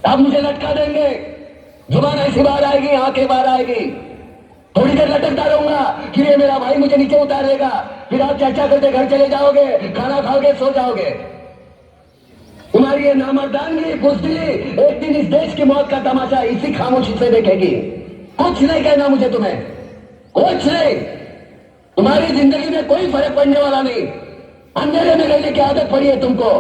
अब मुझे लटका देंगे, जुबान ऐसी बाहर आएगी, आंखें बाहर आएगी, थोड़ी देर लटकता रहूंगा, फिर ये मेरा भाई मुझे नीचे उतार देगा, फिर आप चर्चा करते घर चले जाओगे, खाना खाओगे, सो जाओगे। तुम्हारी ये नामर्दानगी, बुज़दिली एक दिन इस देश की मौत का तमाशा इसी खामोशी से देखेगी। कुछ नहीं कहना मुझे तुम्हें, कुछ नहीं। तुम्हारी जिंदगी में कोई फर्क पड़ने वाला नहीं। अंधेरे में रहने की आदत पड़ी है तुमको,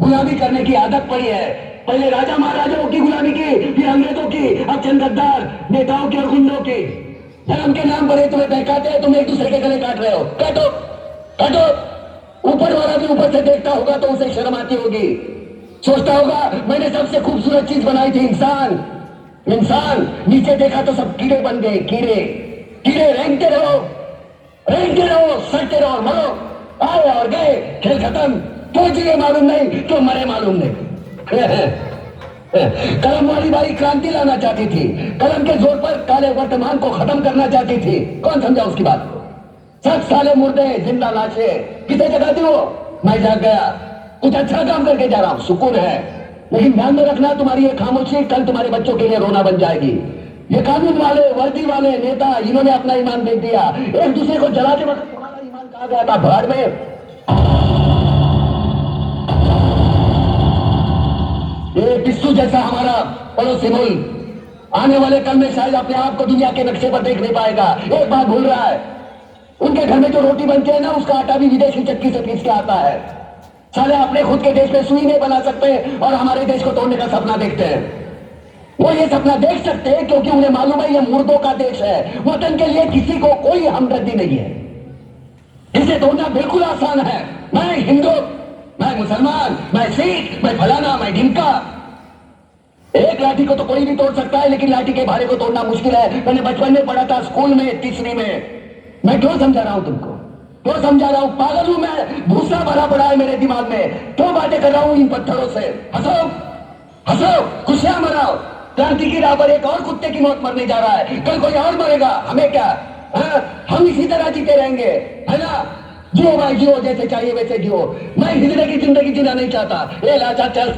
गुलामी करने की आदत पड़ी है। पहले राजा महाराजाओं की गुलामी की, फिर अंग्रेजों की, अब चंद गद्दार नेताओं की और गुंडों की। धर्म के नाम पर तुम्हें बहकाते हैं, तुम एक दूसरे के गले काट रहे हो। काटो काटो। ऊपर वाला भी ऊपर से देखता होगा तो उसे शर्म आती होगी, सोचता होगा मैंने सबसे खूबसूरत चीज बनाई थी, इंसान। इंसान नीचे देखा तो सब कीड़े बन गए, कीड़े कीड़े। रेंगते रहो, रेंगते रहो, सड़ते रहो, मरो। आए और गए, खेल खत्म। क्यों जिए मालूम नहीं, क्यों मरे मालूम नहीं। कलम वाली बाई क्रांति लाना चाहती थी, कलम के जोर पर काले वर्तमान को खत्म करना चाहती थी। कौन समझा उसकी बात को? सब साले मुर्दे, जिंदा लाशें। किसे जगाती हो? मैं जाग गया, कुछ अच्छा काम करके जा रहा हूं, सुकून है। लेकिन ध्यान में रखना, तुम्हारी ये खामोशी कल तुम्हारे बच्चों के लिए रोना बन जाएगी। ये कानून वाले, वर्दी वाले नेता, इन्होंने अपना ईमान दे दिया। एक दूसरे को जलाते वक्त तुम्हारा ईमान कहा गया था? भाड़ में। ये पिस्सू जैसा हमारा पड़ोसी मुल्क आने वाले कल में शायद अपने आप को दुनिया के नक्शे पर देख नहीं पाएगा। एक बात भूल रहा है, उनके घर में जो रोटी बनती है ना, उसका आटा भी विदेशी चक्की से पीस के आता है। साले अपने खुद के देश में सुई नहीं बना सकते और हमारे देश को तोड़ने का सपना देखते हैं। वो ये सपना देख सकते हैं क्योंकि उन्हें मालूम है ये मुर्दों का देश है। वतन के लिए किसी को कोई हमदर्दी नहीं है। इसे तोड़ना बिल्कुल आसान है। मैं हिंदू, मैं मुसलमान, मैं सिख, मैं फलाना, मैं ढिमका। एक लाठी को तो कोई भी तोड़ सकता है, लेकिन लाठी के भारे को तोड़ना मुश्किल है। मैंने बचपन में पढ़ा था, स्कूल में, तीसरी में। मैं क्यों समझा रहा हूं तुमको, क्यों समझा रहा हूं? पागल हूं मैं, भूसा भरा पड़ा है मेरे दिमाग में। क्यों बातें कर रहा हूं इन पत्थरों से? हंसो हंसो, खुशियां मनाओ। क्रांति की राह पर एक और कुत्ते की मौत मरने जा रहा है, कल कोई और मरेगा, हमें क्या? हम इसी तरह जीते रहेंगे, है ना? जियो भाई जियो, जैसे चाहिए वैसे जियो। मैं हिजड़े की जिंदगी जीना नहीं चाहता। ये लाचा चल।